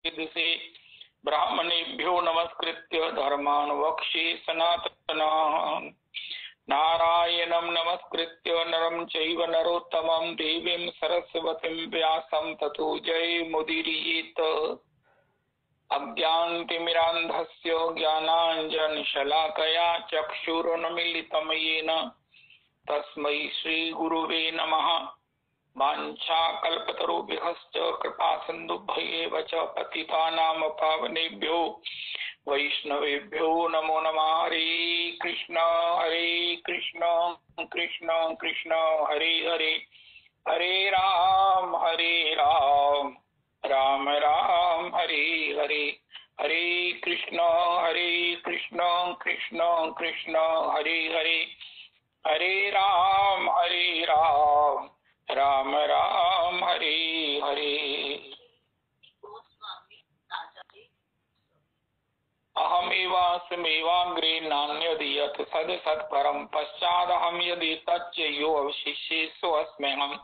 से ब्राह्मणेभ्यो नमस्कृत्य धर्मान् वक्ष्ये सनातनान्। नारायणं नमस्कृत्य नरं चैव नरोत्तमं देवीं सरस्वतीं व्यासं ततो जयमुदीरयेत्। अज्ञानतिमिरान्धस्य ज्ञानाञ्जनशलाकया चक्षुरुन्मीलितं येन तस्मै श्रीगुरुवे नमः। वाञ्छाकल्पतरुभ्यश्च कृपासिन्धुभ्येव च पतितानां पावनेभ्यो वैष्णवेभ्यो नमो नमः। हरे कृष्ण कृष्ण कृष्ण हरे हरे, हरे राम राम राम हरे हरे। हरे कृष्ण कृष्ण कृष्ण हरे हरे, हरे राम राम राम हरे हरे। अहमेवास्मेवाग्रे नान्यदीयत् सदसत्परं पश्चादहं यदि तच्च यो अवशिष्येषु अस्म्यहम्।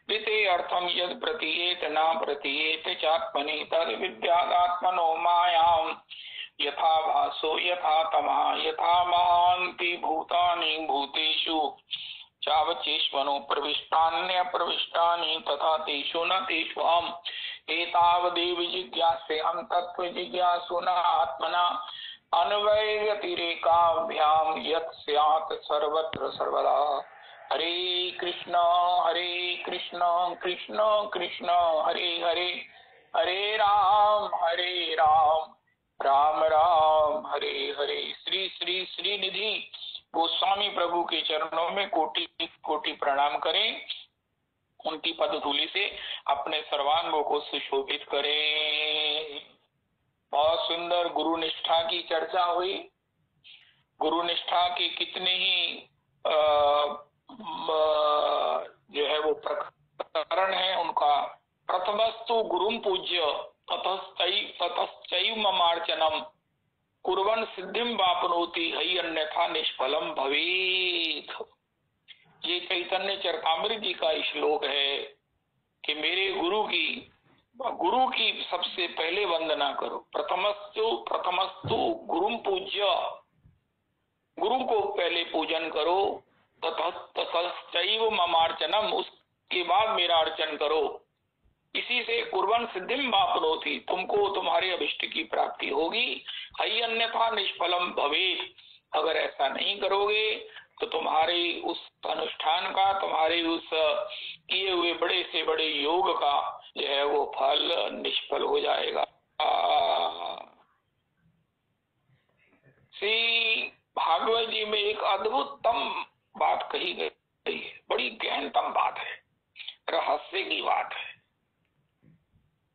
ऋते अर्थं यद् प्रतीयेत न प्रतीयेत चात्मनि तद्विद्यादात्मनो मायाम्। यथा भासो यथा तमः यथा महान्ति भूतानि भूतेषु चावचेष्वनो प्रविष्टान्यप्रविष्टानि तथा तेषु न तेष्वहम्। एतावदेव जिज्ञासेऽहं तत्त्वजिज्ञासुना आत्मना अन्वयव्यतिरेकाभ्यां यत् स्यात् सर्वत्र सर्वदा। हरे कृष्ण कृष्ण कृष्ण हरे हरे, हरे राम राम राम हरे हरे। श्री श्री श्रीनिधि गोस्वामी प्रभु के चरणों में कोटि कोटि प्रणाम करें। उनकी पदधूलि से अपने सर्वांगों को सुशोभित करें। बहुत सुंदर गुरु निष्ठा की चर्चा हुई। गुरु निष्ठा के कितने ही जो है वो प्रकरण है उनका। प्रथमस्तु गुरुम पूज्य ततश्चैव ममार्चनम कुर्वन् सिद्धिं वापनोति हई अन्यथा निष्फलम भवेत्। ये चैतन्य चरकामृत जी का श्लोक है कि मेरे गुरु की सबसे पहले वंदना करो। प्रथमस्तु गुरुम पूज्य, गुरु को पहले पूजन करो। ततश्चैव ममार्चनम, उसके बाद मेरा अर्चन करो। इसी से कुर्वन् सिद्धिं वापनोति, तुमको तुम्हारे अभिष्ट की प्राप्ति होगी। हई अन्यथा निष्फलम भवेत्, अगर ऐसा नहीं करोगे तो तुम्हारे उस अनुष्ठान का, तुम्हारे उस किए हुए बड़े से बड़े योग का जो है वो फल निष्फल हो जाएगा। श्री भागवत जी में एक अद्भुततम बात कही गई है, बड़ी गहनतम बात है, रहस्य की बात है।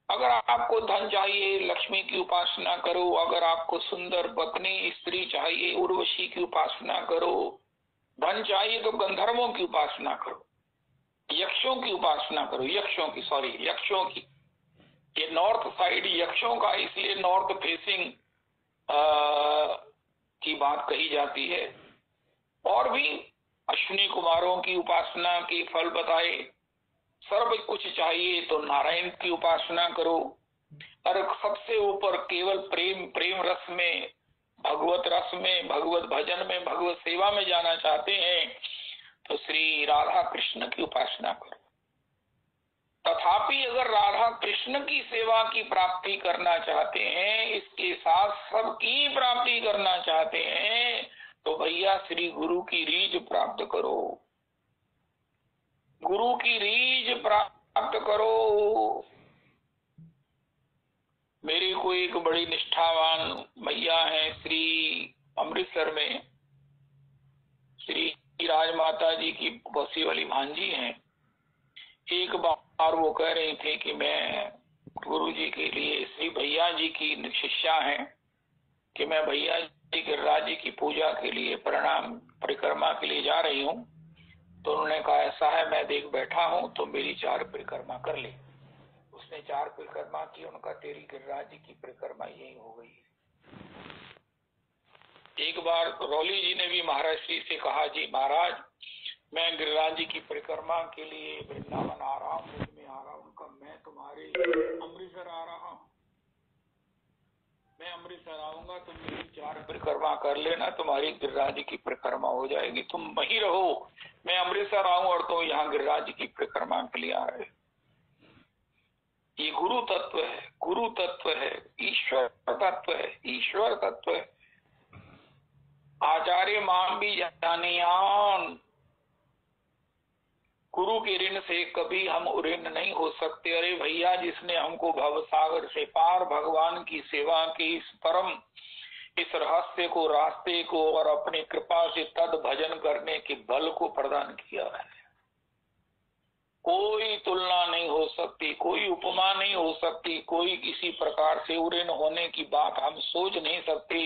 अगर आपको धन चाहिए, लक्ष्मी की उपासना करो। अगर आपको सुंदर पत्नी स्त्री चाहिए, उर्वशी की उपासना करो। धन चाहिए तो गंधर्वों की उपासना करो, यक्षों की उपासना करो। यक्षों की ये नॉर्थ साइड यक्षों का, इसलिए नॉर्थ फेसिंग की बात कही जाती है। और भी अश्विनी कुमारों की उपासना के फल बताए। सर्व कुछ चाहिए तो नारायण की उपासना करो। और सबसे ऊपर केवल प्रेम रस में, भगवत रस में, भगवत भजन में, भगवत सेवा में जाना चाहते हैं तो श्री राधा कृष्ण की उपासना करो। तथापि अगर राधा कृष्ण की सेवा की प्राप्ति करना चाहते हैं, इसके साथ सबकी प्राप्ति करना चाहते हैं, तो भैया श्री गुरु की रीझ प्राप्त करो। गुरु की रीझ प्राप्त करो। मेरे को एक बड़ी निष्ठावान भैया है श्री अमृतसर में, श्री राजमाता जी की बसी वाली भांजी हैं। एक बार वो कह रही थी कि मैं गुरु जी के लिए, श्री भैया जी की शिष्या हैं, कि मैं भैया जी गिरिराज जी की पूजा के लिए, प्रणाम परिक्रमा के लिए जा रही हूँ। तो उन्होंने कहा ऐसा है, मैं देख बैठा हूँ तो मेरी 4 परिक्रमा कर ले। उसने 4 परिक्रमा की, उनका तेरी गिरिराज जी की परिक्रमा यही हो गई। एक बार रौली जी ने भी महाराज श्री से कहा, जी महाराज मैं गिरिराज जी की परिक्रमा के लिए वृंदावन आ रहा हूँ, में आ रहा हूँ, मैं तुम्हारे अमृतसर आ रहा हूँ। अमृतसर आऊंगा तुम मेरी 4 परिक्रमा कर लेना, तुम्हारी गिरिराज की परिक्रमा हो जाएगी। तुम वहीं रहो, मैं अमृतसर आऊं और तुम यहाँ गिरिराज की परिक्रमा के लिए आ रहे। ये गुरु तत्व है, गुरु तत्व है, ईश्वर तत्व है, ईश्वर तत्व है। आचार्य माम भी जानियान, गुरु के ऋण से कभी हम ऋण नहीं हो सकते। अरे भैया, जिसने हमको भवसागर से पार भगवान की सेवा के इस परम, इस रहस्य को, रास्ते को और अपनी कृपा से तद भजन करने के बल को प्रदान किया है, कोई तुलना नहीं हो सकती, कोई उपमा नहीं हो सकती, कोई किसी प्रकार से ऋण होने की बात हम सोच नहीं सकते।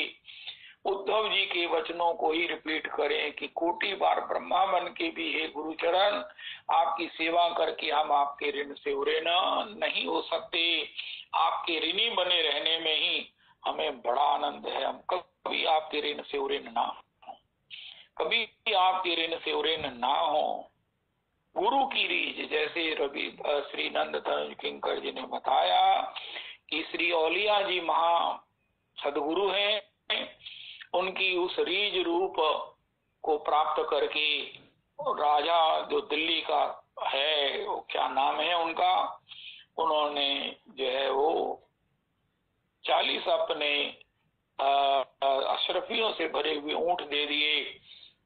उद्धव जी के वचनों को ही रिपीट करें कि कोटि बार ब्रह्मा बन के भी हे गुरुचरण, आपकी सेवा करके हम आपके ऋण से ऋण नहीं हो सकते। आपके ऋणी बने रहने में ही हमें बड़ा आनंद है। हम कभी आपके ऋण से ऋण ना हो, कभी आपके ऋण से ऋण ना हो। गुरु की रीझ, जैसे रवि श्री नंद किंकर जी ने बताया कि श्री औलिया जी महा सदगुरु हैं, उनकी उस रीझ रूप को प्राप्त करके राजा जो दिल्ली का है, वो क्या नाम है उनका, उन्होंने जो है वो 40 अपने अशरफियों से भरे हुए ऊंट दे दिए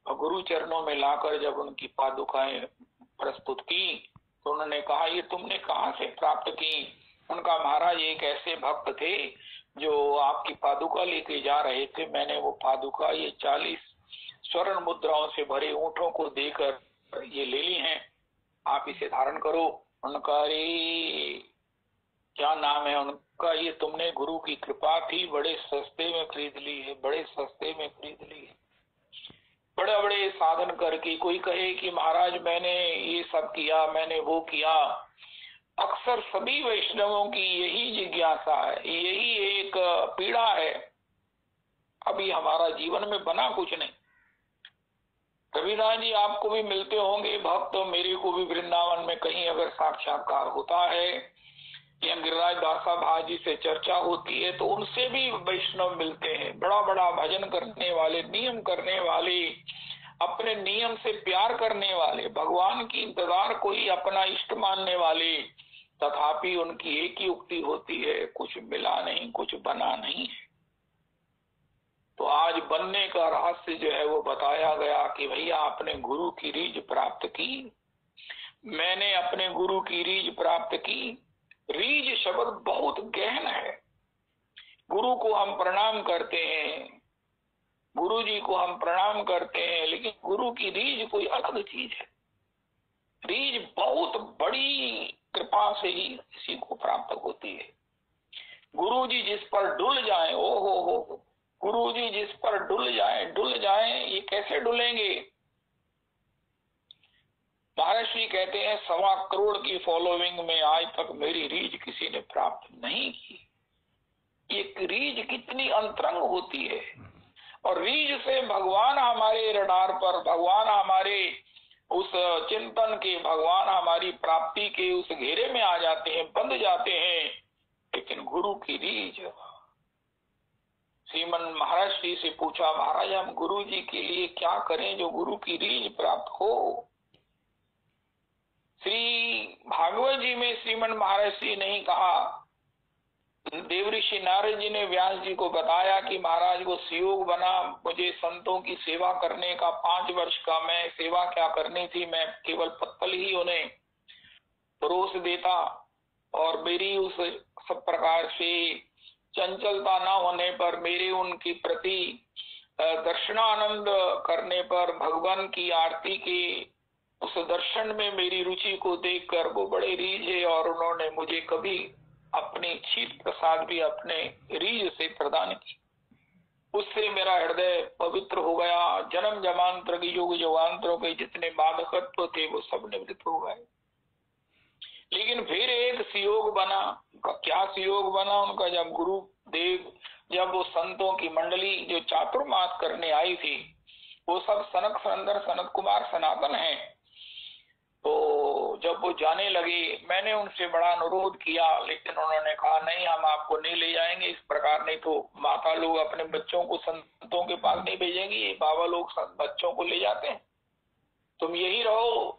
और गुरु चरणों में लाकर जब उनकी पादुकाएं प्रस्तुत की तो उन्होंने कहा, ये तुमने कहाँ से प्राप्त की? उनका महाराज एक ऐसे भक्त थे जो आपकी पादुका लेके जा रहे थे, मैंने वो पादुका ये 40 स्वर्ण मुद्राओं से भरे ऊंटों को देकर ये ले ली हैं, आप इसे धारण करो। उनका क्या नाम है उनका, ये तुमने गुरु की कृपा थी, बड़े सस्ते में खरीद ली है, बड़े सस्ते में खरीद ली है। बड़े बड़े साधन करके कोई कहे कि महाराज मैंने ये सब किया, मैंने वो किया, अक्सर सभी वैष्णवों की यही जिज्ञासा है, यही एक पीड़ा है, अभी हमारा जीवन में बना कुछ नहीं। रविदास जी आपको भी मिलते होंगे भक्त, मेरे को भी वृंदावन में कहीं अगर साक्षात्कार होता है या गिरिराज दासा भाजी से चर्चा होती है तो उनसे भी वैष्णव मिलते हैं, बड़ा बड़ा भजन करने वाले, नियम करने वाले, अपने नियम से प्यार करने वाले, भगवान की इंतजार को ही अपना इष्ट मानने वाले, तथापि उनकी एक ही उक्ति होती है, कुछ मिला नहीं, कुछ बना नहीं है। तो आज बनने का रहस्य जो है वो बताया गया कि भैया आपने गुरु की रीझ प्राप्त की, मैंने अपने गुरु की रीझ प्राप्त की। रीझ शब्द बहुत गहन है। गुरु को हम प्रणाम करते हैं, गुरु जी को हम प्रणाम करते हैं, लेकिन गुरु की रीझ कोई अलग चीज है। रीझ बहुत बड़ी कृपा से ही किसी को प्राप्त होती है। गुरु जी जिस पर डुल जाए, ओ हो, गुरु जी जिस पर डुल जाए, ये कैसे डुलेंगे? महर्षि कहते हैं 1.25 करोड़ की फॉलोइंग में आज तक मेरी रीझ किसी ने प्राप्त नहीं की। ये रीझ कितनी अंतरंग होती है, और रीझ से भगवान हमारे रडार पर, भगवान हमारे उस चिंतन के, भगवान हमारी प्राप्ति के उस घेरे में आ जाते हैं, बंध जाते हैं। लेकिन गुरु की रीझ, श्रीमन महर्षि से पूछा, महाराज हम गुरु जी के लिए क्या करें जो गुरु की रीझ प्राप्त हो? श्री भागवत जी में श्रीमन महर्षि नहीं कहा, देवऋषि नारद जी ने व्यास जी को बताया कि महाराज को सुयोग बना, मुझे संतों की सेवा करने का 5 वर्ष का, मैं सेवा क्या करनी थी, मैं केवल पत्तल ही उन्हें परोस देता, और मेरी उस सब प्रकार से चंचलता न होने पर, मेरे उनकी प्रति दर्शनानंद करने पर, भगवान की आरती के उस दर्शन में मेरी रुचि को देखकर वो बड़े रीझे, और उन्होंने मुझे कभी अपनी क्षीर प्रसाद भी अपने रीझ से प्रदान की। उससे मेरा हृदय पवित्र हो गया। जन्म जमांतर के युग युगांतरों के जितने बाधकत्व थे वो सब निवृत्त हो गए। लेकिन फिर एक सुयोग बना। क्या सुयोग बना उनका? जब गुरुदेव, जब वो संतों की मंडली जो चातुर्मास करने आई थी, वो सब सनक सनंदन सनत कुमार सनातन हैं, तो जब वो जाने लगे, मैंने उनसे बड़ा अनुरोध किया, लेकिन उन्होंने कहा नहीं, हम आपको नहीं ले जाएंगे इस प्रकार, नहीं तो माता लोग अपने बच्चों को संतों के पास नहीं भेजेंगी, ये बाबा लोग बच्चों को ले जाते हैं, तुम यही रहो।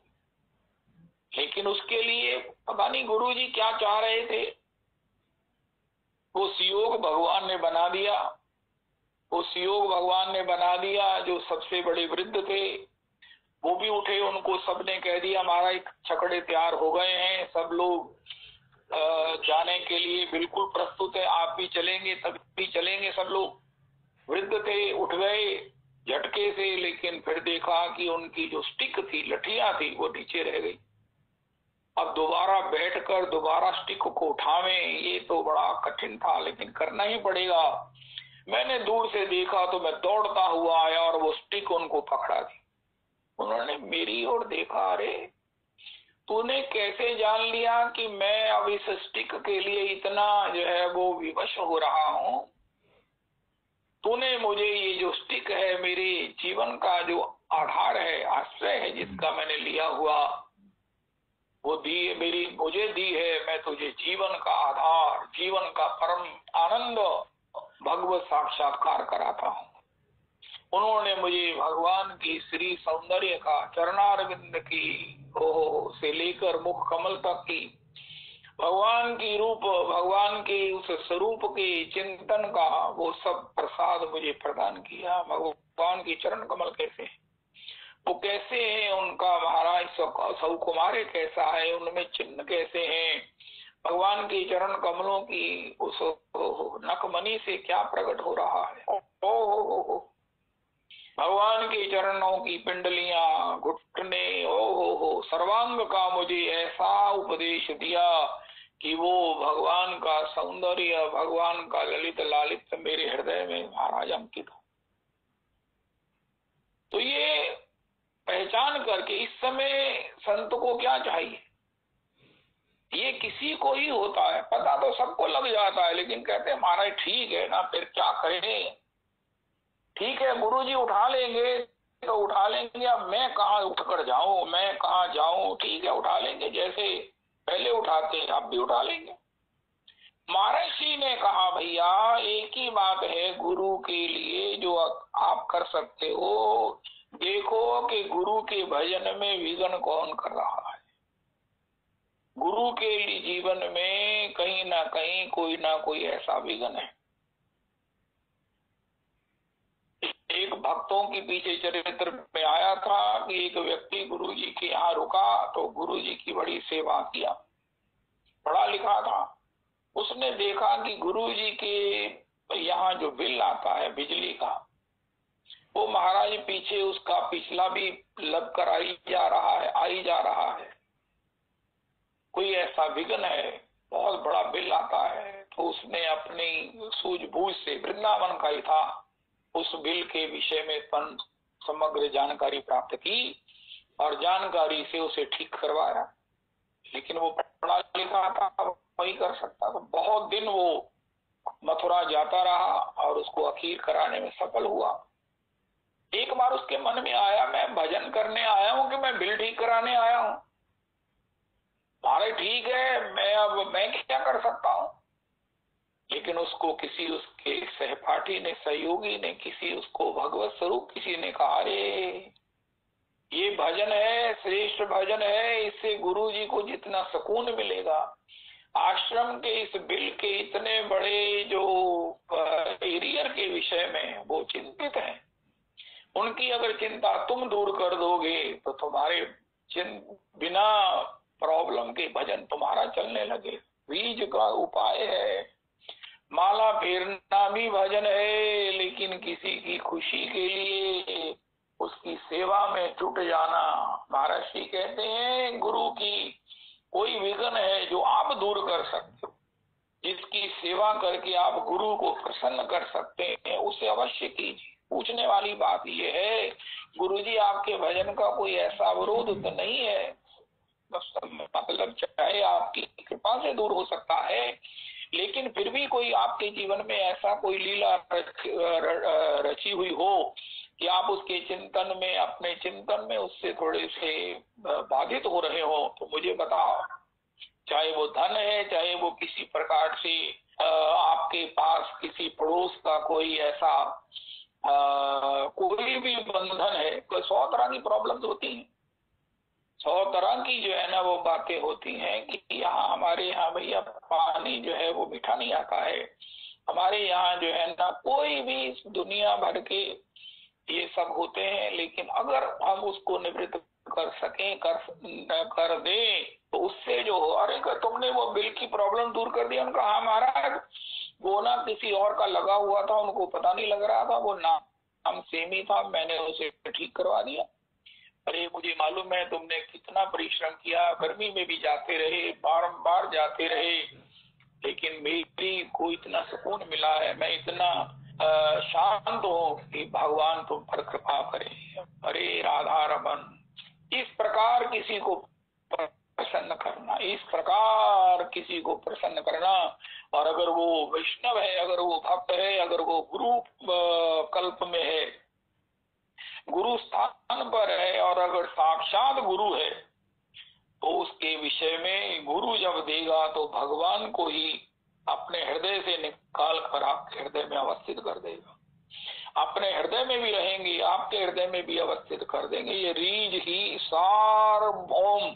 लेकिन उसके लिए पता नहीं गुरुजी क्या चाह रहे थे, वो सियोग भगवान ने बना दिया। वो सियोग भगवान ने बना दिया, जो सबसे बड़े वृद्ध थे वो भी उठे, उनको सबने कह दिया महाराज छकड़े तैयार हो गए हैं, सब लोग जाने के लिए बिल्कुल प्रस्तुत है, आप भी चलेंगे तभी चलेंगे। सब लोग वृद्ध थे, उठ गए झटके से, लेकिन फिर देखा कि उनकी जो स्टिक थी, लठियां थी, वो नीचे रह गई। अब दोबारा बैठकर दोबारा स्टिक को उठावें, ये तो बड़ा कठिन था, लेकिन करना ही पड़ेगा। मैंने दूर से देखा तो मैं दौड़ता हुआ आया और वो स्टिक उनको पकड़ा दी। उन्होंने मेरी ओर देखा, अरे तूने कैसे जान लिया कि मैं अब इस स्टिक के लिए इतना जो है वो विवश हो रहा हूं? तूने मुझे ये जो स्टिक है, मेरे जीवन का जो आधार है, आश्रय है, जिसका मैंने लिया हुआ, वो दी मेरी मुझे दी है। मैं तुझे जीवन का आधार, जीवन का परम आनंद, भगवत साक्षात्कार कराता हूँ। उन्होंने मुझे भगवान की श्री सौंदर्य का, चरणारविंद की ओह से लेकर मुख कमल तक की भगवान की रूप, भगवान के उस स्वरूप के चिंतन का वो सब प्रसाद मुझे प्रदान किया। भगवान की चरण कमल कैसे है, वो कैसे है, उनका महाराज सौ कुमारे कैसा है, उनमें चिन्ह कैसे हैं, भगवान के चरण कमलों की उस नखमणि से क्या प्रकट हो रहा है। ओ भगवान के चरणों की पिंडलियां, घुटने, ओ सर्वांग का मुझे ऐसा उपदेश दिया कि वो भगवान का सौंदर्य, भगवान का ललित लालित्य मेरे हृदय में महाराज अंकित हो। तो ये पहचान करके इस समय संत को क्या चाहिए, ये किसी को ही होता है, पता तो सबको लग जाता है, लेकिन कहते हैं महाराज ठीक है ना, फिर क्या करें, ठीक है गुरुजी उठा लेंगे तो उठा लेंगे, अब मैं कहाँ उठकर जाऊं, मैं कहाँ जाऊं, ठीक है उठा लेंगे, जैसे पहले उठाते हैं अब भी उठा लेंगे। महर्षि ने कहा भैया एक ही बात है गुरु के लिए जो आप कर सकते हो, देखो कि गुरु के भजन में विघ्न कौन कर रहा है। गुरु के लिए जीवन में कहीं ना कहीं कोई ना कोई ऐसा विघ्न है। एक भक्तों के पीछे चरित्र में आया था कि एक व्यक्ति गुरुजी के यहाँ रुका तो गुरुजी की बड़ी सेवा किया, पढ़ा लिखा था। उसने देखा कि गुरुजी के यहाँ जो बिल आता है बिजली का, वो महाराज पीछे उसका पिछला भी लग कर आई जा रहा है। कोई ऐसा विघ्न है, बहुत बड़ा बिल आता है। तो उसने अपनी सूझबूझ से, वृंदावन का ही था, उस बिल के विषय में समग्र जानकारी प्राप्त की और जानकारी से उसे ठीक करवाया। लेकिन वो पढ़ा लिखा था, वही कर सकता था। बहुत दिन वो मथुरा जाता रहा और उसको अखीर कराने में सफल हुआ। एक बार उसके मन में आया मैं भजन करने आया हूं कि मैं बिल ठीक कराने आया हूं। अरे ठीक है, मैं क्या कर सकता हूं। लेकिन उसको किसी उसके सहपाठी ने, सहयोगी ने, किसी उसको भगवत स्वरूप किसी ने कहा अरे ये भजन है, श्रेष्ठ भजन है, इससे गुरु जी को जितना सुकून मिलेगा, आश्रम के इस बिल के इतने बड़े जो एरियर के विषय में वो चिंतित हैं, उनकी अगर चिंता तुम दूर कर दोगे तो तुम्हारे बिना प्रॉब्लम के भजन तुम्हारा चलने लगे। बीज का उपाय है, माला फेरना भी भजन है, लेकिन किसी की खुशी के लिए उसकी सेवा में जुट जाना। महर्षि कहते हैं गुरु की कोई विघ्न है जो आप दूर कर सकते हो, जिसकी सेवा करके आप गुरु को प्रसन्न कर सकते हैं, उसे अवश्य कीजिए। पूछने वाली बात यह है गुरुजी आपके भजन का कोई ऐसा विरोध तो नहीं है, मतलब चाहे आपकी कृपा से दूर हो सकता है, लेकिन फिर भी कोई आपके जीवन में ऐसा कोई लीला रची हुई हो कि आप उसके चिंतन में, अपने चिंतन में उससे थोड़े से बाधित हो रहे हो तो मुझे बताओ। चाहे वो धन है, चाहे वो किसी प्रकार से आपके पास किसी पड़ोस का कोई ऐसा कोई भी बंधन है, कोई 100 तरह की प्रॉब्लम्स होती हैं, 100 तरह की जो है ना वो बातें होती हैं कि यहाँ हमारे यहाँ भैया पानी जो है वो मीठा नहीं आता है, हमारे यहाँ जो है ना कोई भी दुनिया भर के ये सब होते हैं। लेकिन अगर हम उसको निवृत्त कर सकें, कर दे तो उससे जो, अरे तुमने वो बिल की प्रॉब्लम दूर कर दी, उनका हाँ महाराज वो ना किसी और का लगा हुआ था, उनको पता नहीं लग रहा था, वो नाम सेम ही था, मैंने उसे ठीक करवा दिया। अरे मुझे मालूम है तुमने कितना परिश्रम किया, गर्मी में भी जाते रहे, बारंबार जाते रहे, लेकिन मेरी को इतना सुकून मिला है, मैं इतना शांत हूँ कि भगवान तुम पर कृपा करे। अरे राधा रमन, इस प्रकार किसी को प्रसन्न करना, इस प्रकार किसी को प्रसन्न करना। और अगर वो वैष्णव है, अगर वो भक्त है, अगर वो गुरु कल्प में है, गुरु स्थान पर है, और अगर साक्षात गुरु है तो उसके विषय में गुरु जब देगा तो भगवान को ही अपने हृदय से निकाल कर आपके हृदय में अवस्थित कर देगा, अपने हृदय में भी रहेंगे, आपके हृदय में भी अवस्थित कर देंगे। ये रीझ ही सार्वभौम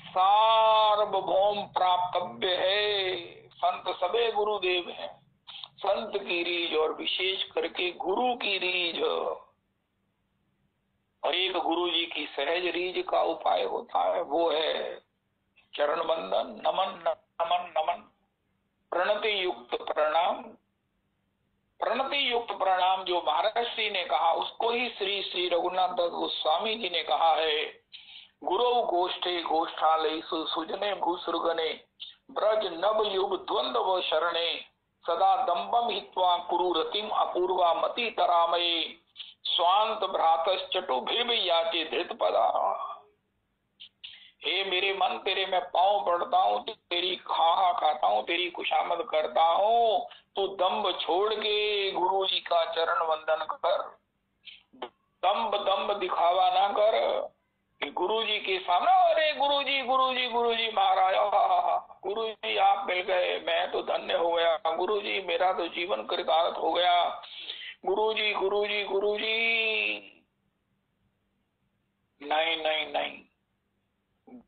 सार्वभौम प्राप्तव्य है। संत सबे गुरुदेव हैं, संत की रीझ और विशेष करके गुरु की रीझ, और एक गुरु जी की सहज रीझ का उपाय होता है, वो है चरण वंदन, नमन नमन नमन, प्रणति युक्त प्रणाम। प्रणति युक्त प्रणाम जो महर्षि ने कहा उसको ही श्री श्री रघुनाथ दास गोस्वामी जी ने कहा है, गुरु गोष्ठे गोष्ठालय सुजने भूसुरगने ब्रज नव युग द्वंद्व शरणे सदा दम्बम हित्वा कुरु रतिम अपूर्वा मति तरामये स्वांत भ्रातस चटु भिव याचे धृत पदा। हे मेरे मन, तेरे मैं पाँव पड़ता हूँ, तेरी खाहा खाता हूँ, तेरी खुशामद करता हूँ, तू दम्ब छोड़ के गुरु जी का चरण वंदन कर, दम्ब दम्ब दिखावा ना कर कि गुरु जी के सामने अरे गुरु जी गुरु जी गुरु जी महाराज, गुरु जी आप मिल गए, मैं तो धन्य हो गया, गुरु जी मेरा तो जीवन कृतार्थ हो गया, गुरु जी गुरु जी गुरु जी। नहीं नहीं नहीं,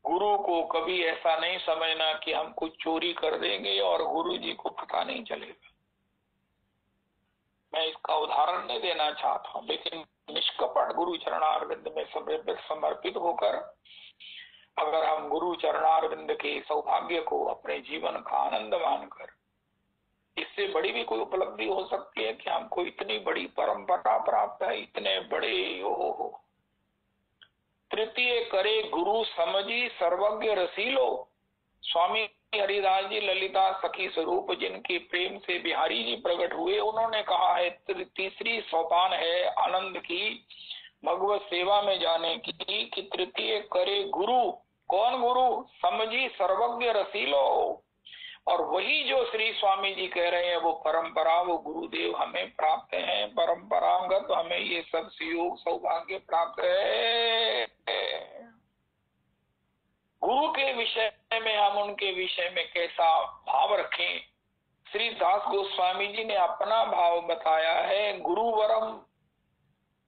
गुरु को कभी ऐसा नहीं समझना कि हम कुछ चोरी कर देंगे और गुरु जी को पता नहीं चलेगा। मैं इसका उदाहरण नहीं देना चाहता हूँ, लेकिन निष्कपट गुरु चरणारविंद में समर्पित होकर अगर हम गुरु चरणारविंद के सौभाग्य को अपने जीवन का आनंद मानकर, इससे बड़ी भी कोई उपलब्धि हो सकती है कि हमको इतनी बड़ी परंपरा प्राप्त है, इतने बड़े हो। तृतीय करे गुरु समझी सर्वज्ञ रसीलो, स्वामी हरिदास जी ललिता सखी स्वरूप जिनके प्रेम से बिहारी जी प्रकट हुए, उन्होंने कहा है तीसरी सोपान है आनंद की, भगवत सेवा में जाने की, कि तृतीय करे गुरु। कौन गुरु? समझी सर्वज्ञ रसीलो। और वही जो श्री स्वामी जी कह रहे हैं वो परंपरा, वो गुरुदेव हमें प्राप्त है, परंपरागत हमें ये सब सुयोग सौभाग्य प्राप्त है। गुरु के विषय में हम उनके विषय में कैसा भाव रखें? श्री दास गोस्वामी जी ने अपना भाव बताया है, गुरुवरम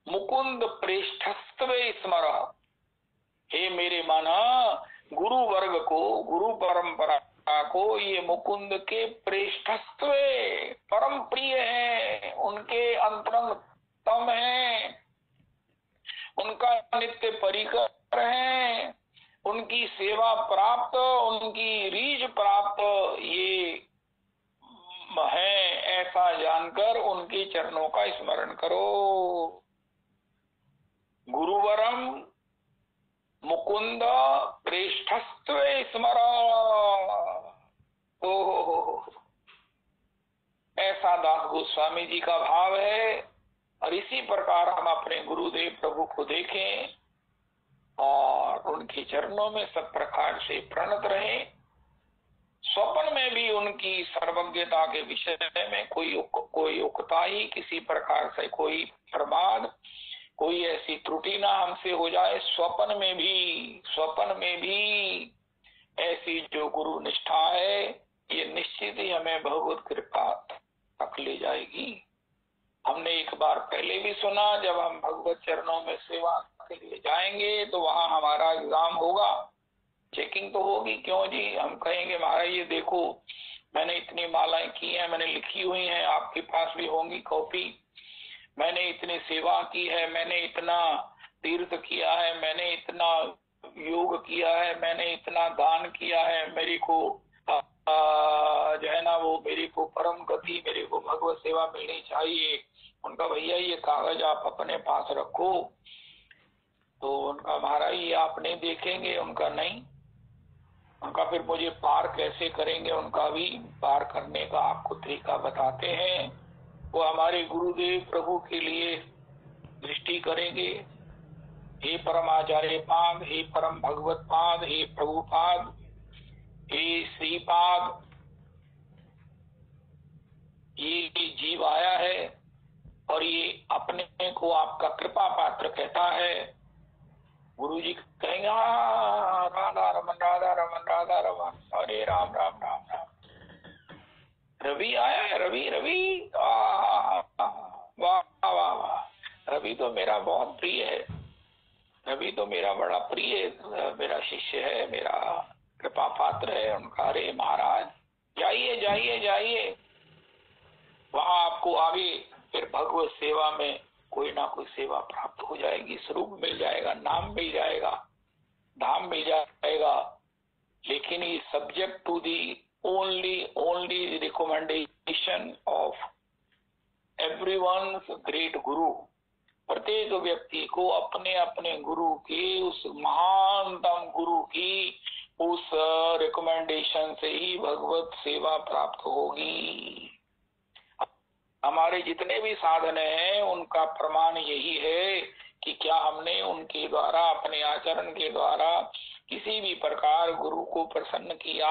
मुकुंद प्रेष्ठस्त्वे स्मर। हे मेरे माना, गुरु वर्ग को, गुरु परंपरा को ये मुकुंद के प्रेष्ठस्त्वे परम प्रिय है, उनके अंतरंगतम है, उनका नित्य परिकर है, उनकी सेवा प्राप्त, उनकी रीझ प्राप्त ये है, ऐसा जानकर उनके चरणों का स्मरण करो। गुरुवरम मुकुंद प्रेष्ठस्त्वे स्मर। ओ ऐसा दास गोस्वामी जी का भाव है। और इसी प्रकार हम अपने गुरुदेव प्रभु को देखें और उनके चरणों में सब प्रकार से प्रणत रहें। स्वप्न में भी उनकी सर्वज्ञता के विषय में कोई उकताई, किसी प्रकार से कोई प्रमाद, कोई ऐसी त्रुटि ना हमसे हो जाए। स्वप्न में भी ऐसी जो गुरु निष्ठा है, ये निश्चित ही हमें भगवत कृपा तक ले जाएगी। हमने एक बार पहले भी सुना, जब हम भगवत चरणों में सेवा के लिए जाएंगे तो वहां हमारा एग्जाम होगा, चेकिंग तो होगी। क्यों जी? हम कहेंगे महाराज ये देखो मैंने इतनी मालाएं की हैं, मैंने लिखी हुई हैं, आपके पास भी होंगी कॉपी, मैंने इतनी सेवा की है, मैंने इतना तीर्थ किया है, मैंने इतना योग किया है, मैंने इतना दान किया है, मेरे को जो है ना वो मेरे को परम गति, मेरे को भगवत सेवा मिलनी चाहिए। उनका भैया ये कागज आप अपने पास रखो। तो उनका महाराज ये आप नहीं देखेंगे? उनका नहीं। उनका फिर मुझे पार कैसे करेंगे? उनका भी पार करने का आपको तरीका बताते हैं। वो हमारे गुरुदेव प्रभु के लिए दृष्टि करेंगे, हे परम आचार्य पाद, हे परम भगवत पाद, हे प्रभु पाद, हे श्रीपाद, ये जीव आया है और ये अपने को आपका कृपा पात्र कहता है। गुरु जी कहेंगे राधा रमन, राधा रमन, राधा रमन, हरे राम राम राम राम। रवि आया है, रवि रवि, वाह वाह वाह। रवि तो मेरा बहुत प्रिय है, रवि तो मेरा बड़ा प्रिय मेरा शिष्य है, मेरा कृपा पात्र है उनका। अरे महाराज जाइए जाइए जाइए, वहां आपको आगे फिर भगवत सेवा में कोई ना कोई सेवा प्राप्त हो जाएगी, स्वरूप मिल जाएगा, नाम मिल जाएगा, धाम मिल जाएगा। लेकिन ये subject to the only recommendation of everyone's great guru. प्रत्येक व्यक्ति को अपने अपने गुरु के, उस महानतम गुरु की उस रिकमेंडेशन से ही भगवत सेवा प्राप्त होगी। हमारे जितने भी साधन हैं उनका प्रमाण यही है कि क्या हमने उनके द्वारा, अपने आचरण के द्वारा किसी भी प्रकार गुरु को प्रसन्न किया।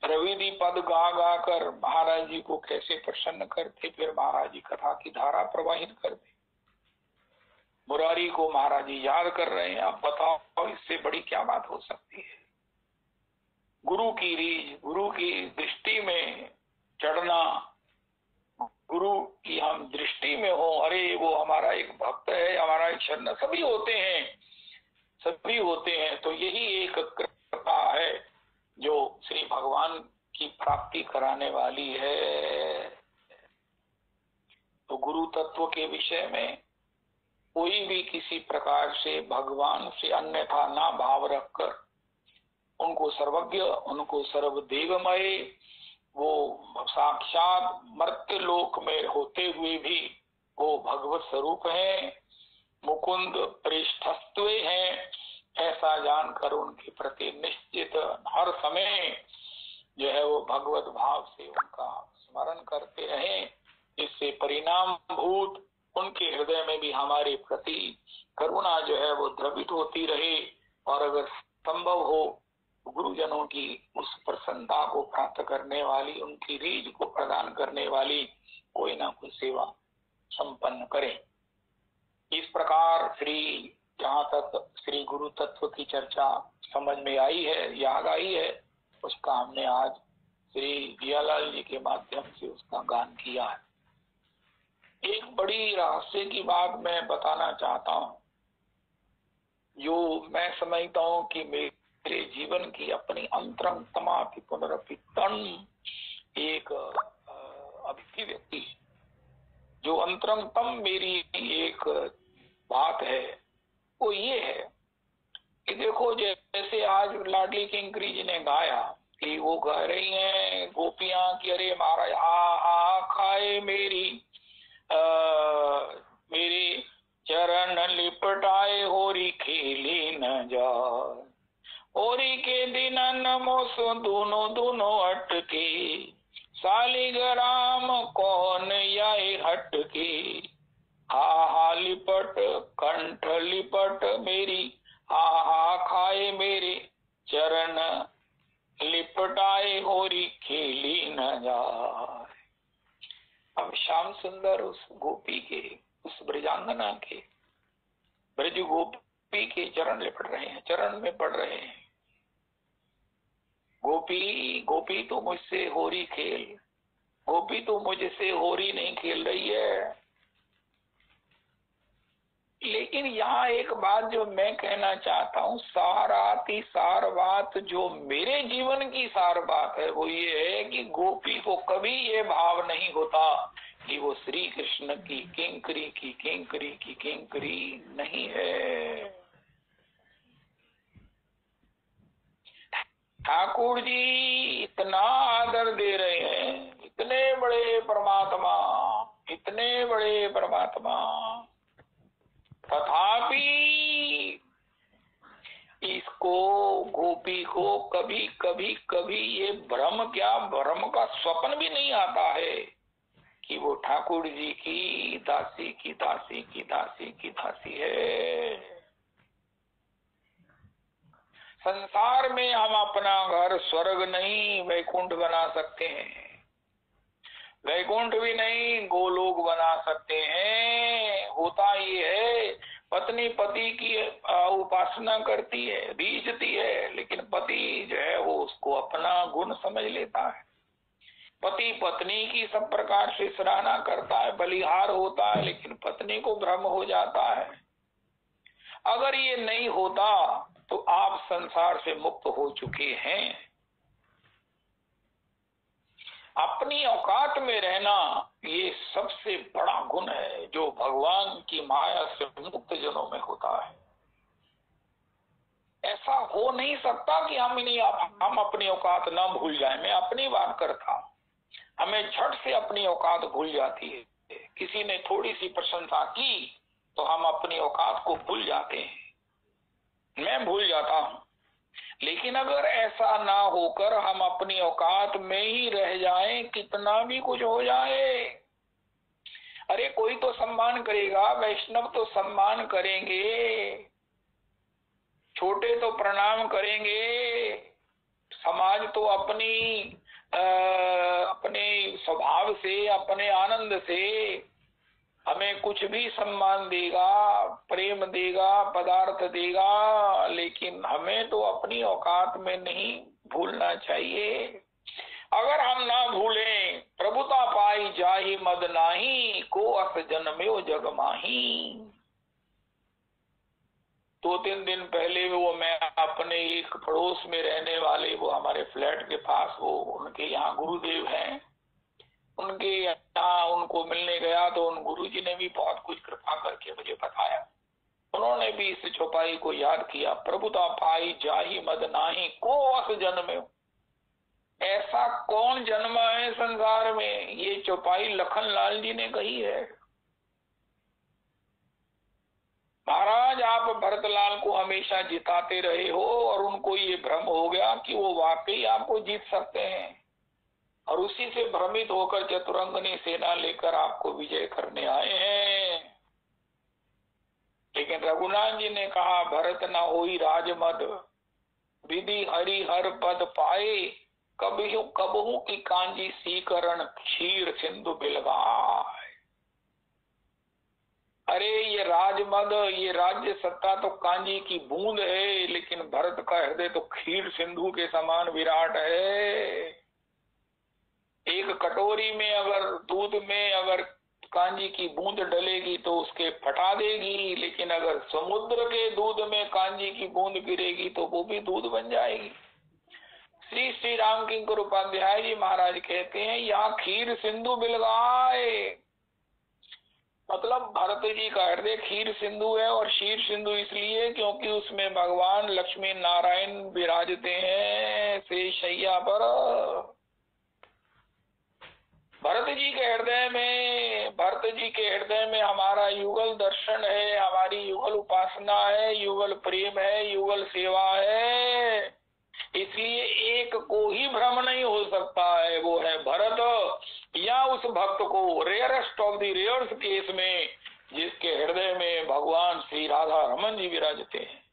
रविदी पद गा गा कर महाराज जी को कैसे प्रसन्न करते, फिर महाराज जी कथा की धारा प्रवाहित करते। मुरारी को महाराज जी याद कर रहे हैं, आप बताओ इससे बड़ी क्या बात हो सकती है। गुरु की रीझ, गुरु की दृष्टि में चढ़ना, गुरु की हम दृष्टि में हो, अरे वो हमारा एक भक्त है, हमारा एक शरण, सभी होते हैं। तो यही एक कृपा है जो श्री भगवान की प्राप्ति कराने वाली है। तो गुरु तत्व के विषय में कोई भी किसी प्रकार से भगवान से अन्यथा ना भाव रखकर, उनको सर्वज्ञ, उनको सर्वदेवमय, वो साक्षात मर्त्य लोक में होते हुए भी वो भगवत स्वरूप हैं, मुकुंद पृष्ठस्त्व हैं, ऐसा जानकर उनके प्रति निश्चित हर समय जो है वो भगवत भाव से उनका स्मरण करते रहें। इससे परिणाम भूत उनके हृदय में भी हमारे प्रति करुणा जो है वो द्रवित होती रहे, और अगर संभव हो गुरुजनों की उस प्रसन्नता को प्राप्त करने वाली, उनकी रीझ को प्रदान करने वाली कोई ना कोई सेवा संपन्न करें। इस प्रकार जहाँ तक श्री गुरु तत्व की चर्चा समझ में आई है, याद आई है, उसका हमने आज श्री जियालाल जी के माध्यम से उसका गान किया है। एक बड़ी रहस्य की बात मैं बताना चाहता हूँ, जो मैं समझता हूँ कि मेरे जीवन की अपनी अंतरंगतमा की पुनरपितन एक अभिव्यक्ति, जो अंतरंगतम मेरी एक बात है वो ये है कि देखो, जैसे आज लाडली किंकरी जी ने गाया कि वो गा रही हैं गोपियां कि अरे महाराज आ खाए मेरी चरण लिपटाए होरी खेली न जाए, होरी के दिनन मोस दोनों अटके, सालिग्राम कौन याय हटके, हा लिपट कंठ लिपट मेरी, हा खाए मेरे चरण अब श्याम सुंदर उस गोपी के, उस ब्रजांगना के, ब्रज गोपी के चरण लिपट रहे हैं, चरण में पड़ रहे हैं। गोपी गोपी तो मुझसे होरी खेल, गोपी तो मुझसे होरी नहीं खेल रही है। लेकिन यहाँ एक बात जो मैं कहना चाहता हूँ, साराती सार बात जो मेरे जीवन की सार बात है वो ये है कि गोपी को कभी ये भाव नहीं होता कि वो श्री कृष्ण की किंकरी की किंकरी की किंकरी नहीं है। ठाकुर जी इतना आदर दे रहे हैं, इतने बड़े परमात्मा, इतने बड़े परमात्मा, तथापि इसको गोपी को कभी कभी कभी ये भ्रम, क्या भ्रम का स्वप्न भी नहीं आता है कि वो ठाकुर जी की दासी की दासी की दासी की दासी है। संसार में हम अपना घर स्वर्ग नहीं वैकुंठ बना सकते हैं, वैकुंठ भी नहीं गोलोक बना सकते हैं। होता ये है, पत्नी पति की उपासना करती है, रीझती है, लेकिन पति जो है वो उसको अपना गुण समझ लेता है। पति पत्नी की सब प्रकार से सराहना करता है, बलिहार होता है, लेकिन पत्नी को भ्रम हो जाता है। अगर ये नहीं होता तो आप संसार से मुक्त हो चुके हैं। अपनी औकात में रहना ये सबसे बड़ा गुण है जो भगवान की माया से मुक्त जनों में होता है। ऐसा हो नहीं सकता कि हम अपनी औकात ना भूल जाएं। मैं अपनी बात करता हूं, हमें झट से अपनी औकात भूल जाती है। किसी ने थोड़ी सी प्रशंसा की तो हम अपनी औकात को भूल जाते हैं, मैं भूल जाता हूं। लेकिन अगर ऐसा ना होकर हम अपनी औकात में ही रह जाएं, कितना भी कुछ हो जाए, अरे कोई तो सम्मान करेगा, वैष्णव तो सम्मान करेंगे, छोटे तो प्रणाम करेंगे, समाज तो अपने स्वभाव से, अपने आनंद से हमें कुछ भी सम्मान देगा, प्रेम देगा, पदार्थ देगा, लेकिन हमें तो अपनी औकात में नहीं भूलना चाहिए। अगर हम ना भूलें, प्रभुता पाई जाहि मद नाही, को अस जन्म्यो जग माही। 2-3 दिन पहले वो मैं अपने एक पड़ोस में रहने वाले, वो हमारे फ्लैट के पास, वो उनके यहाँ गुरुदेव हैं, उनके यहाँ उनको मिलने गया तो उन गुरुजी ने भी बहुत कुछ कृपा करके मुझे बताया। उन्होंने भी इस चौपाई को याद किया, प्रभुता पाई जाहि मद नाही, को अस जन्म्यो। ऐसा कौन जन्मा है संसार में? ये चौपाई लखन लाल जी ने कही है। महाराज आप भरतलाल को हमेशा जिताते रहे हो और उनको ये भ्रम हो गया कि वो वाकई आपको जीत सकते हैं, और उसी से भ्रमित होकर चतुरंगनी सेना लेकर आपको विजय करने आए हैं। लेकिन रघुनाथ जी ने कहा, भरत न होई राजमद, विधि हरि हर पद पाए, कबहू की कांजी सीकरण क्षीर सिंधु बिलगाए। अरे ये राजमद, ये राज्य सत्ता तो कांजी की बूंद है, लेकिन भरत का हृदय तो क्षीर सिंधु के समान विराट है। एक कटोरी में अगर दूध में अगर कांजी की बूंद डलेगी तो उसके फटा देगी, लेकिन अगर समुद्र के दूध में कांजी की बूंद गिरेगी तो वो भी दूध बन जाएगी। श्री श्री राम किंकर उपाध्याय जी महाराज कहते हैं, यहाँ क्षीर सिंधु बिलगाए, मतलब भरत जी का हृदय क्षीर सिंधु है। और क्षीर सिंधु इसलिए क्योंकि उसमें भगवान लक्ष्मी नारायण विराजते हैं शेषैया पर। भरत जी के हृदय में हमारा युगल दर्शन है, हमारी युगल उपासना है, युगल प्रेम है, युगल सेवा है। इसलिए एक को ही भ्रम नहीं हो सकता है, वो है भरत या उस भक्त को, rarest of the rares case में, जिसके हृदय में भगवान श्री राधा रमन जी विराजते हैं,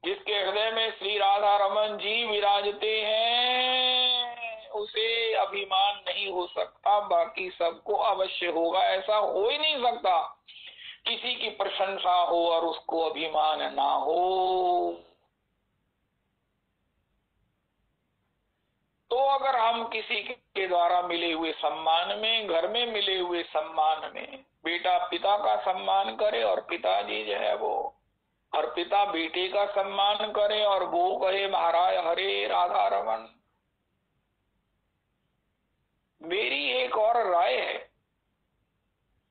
जिसके हृदय में श्री राधा रमन जी विराजते हैं। उसे अभिमान नहीं हो सकता, बाकी सबको अवश्य होगा। ऐसा हो ही नहीं सकता किसी की प्रशंसा हो और उसको अभिमान ना हो। तो अगर हम किसी के द्वारा मिले हुए सम्मान में, घर में मिले हुए सम्मान में, बेटा पिता का सम्मान करे और पिताजी जो है वो, और पिता बेटे का सम्मान करे और वो कहे महाराज हरे राधा रमन। मेरी एक और राय है,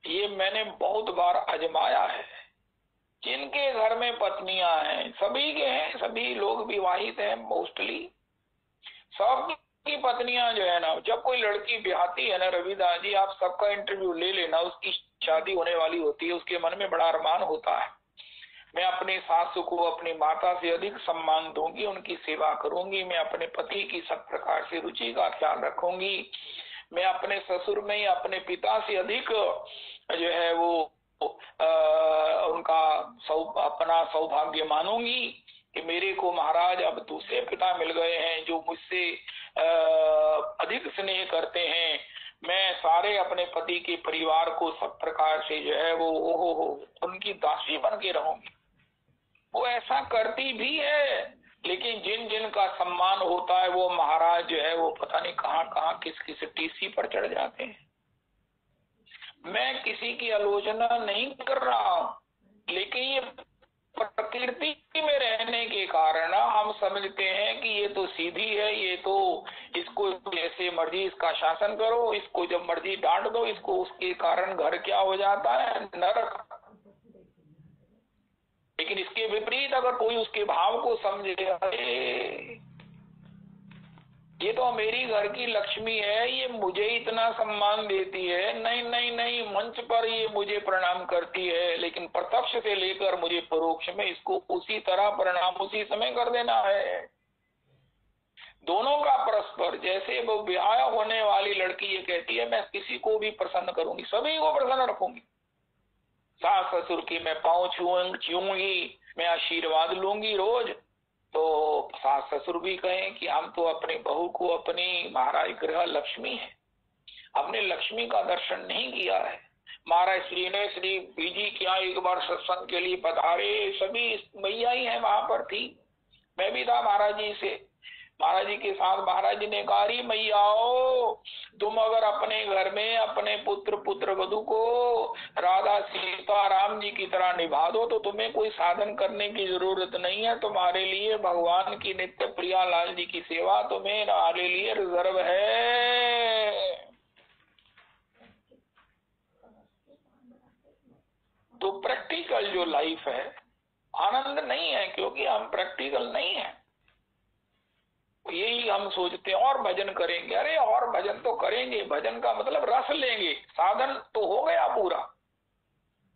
ये मैंने बहुत बार आजमाया है। जिनके घर में पत्नियां हैं, सभी के हैं, सभी लोग विवाहित हैं मोस्टली, सबकी पत्नियां जो है ना, जब कोई लड़की ब्याहती है ना रविदास जी, आप सबका इंटरव्यू ले लेना, उसकी शादी होने वाली होती है, उसके मन में बड़ा अरमान होता है, मैं अपने सासू को अपनी माता से अधिक सम्मान दूंगी, उनकी सेवा करूंगी, मैं अपने पति की सब प्रकार से रुचि का ख्याल रखूंगी, मैं अपने ससुर में अपने पिता से अधिक जो है वो उनका अपना सौभाग्य मानूंगी कि मेरे को महाराज अब दूसरे पिता मिल गए हैं जो मुझसे अधिक स्नेह करते हैं। मैं सारे अपने पति के परिवार को सब प्रकार से जो है वो उनकी दासी बन के रहूंगी। वो ऐसा करती भी है, लेकिन जिन जिन का सम्मान होता है वो महाराज जो है वो पता नहीं कहाँ कहाँ किस किस टीसी पर चढ़ जाते हैं। मैं किसी की आलोचना नहीं कर रहा हूँ, लेकिन ये प्रकृति में रहने के कारण हम समझते हैं कि ये तो सीधी है, ये तो इसको जैसे मर्जी इसका शासन करो, इसको जब मर्जी डांट दो, इसको उसके कारण घर क्या हो जाता है, नरक। लेकिन इसके विपरीत अगर कोई उसके भाव को समझे, ये तो मेरी घर की लक्ष्मी है, ये मुझे इतना सम्मान देती है, नहीं नहीं नहीं, मंच पर ये मुझे प्रणाम करती है, लेकिन प्रत्यक्ष से लेकर मुझे परोक्ष में इसको उसी तरह प्रणाम उसी समय कर देना है। दोनों का परस्पर, जैसे वो ब्याह होने वाली लड़की ये कहती है मैं किसी को भी प्रसन्न करूंगी, सभी को प्रसन्न रखूंगी, सास ससुर की मैं पाँव छूऊंगी, मैं आशीर्वाद लूंगी रोज, तो सास ससुर भी कहें कि हम तो अपनी बहू को अपनी महाराज गृह लक्ष्मी है, हमने लक्ष्मी का दर्शन नहीं किया है। महाराज श्री बीजी क्या एक बार सत्संग के लिए पधारे, सभी मैया ही है वहां पर थी, मैं भी था महाराज जी से, महाराज जी के साथ। महाराज जी ने कहा री मैयाओ, तुम अगर अपने घर में अपने पुत्र वधु को राधा सीता राम जी की तरह निभा दो तो तुम्हें कोई साधन करने की जरूरत नहीं है, तुम्हारे लिए भगवान की नित्य प्रिया लाल जी की सेवा तुम्हारे लिए रिजर्व है। तो प्रैक्टिकल जो लाइफ है आनंद नहीं है, क्योंकि हम प्रैक्टिकल नहीं है। यही हम सोचते हैं और भजन करेंगे, अरे और भजन तो करेंगे, भजन का मतलब रस लेंगे, साधन तो हो गया पूरा,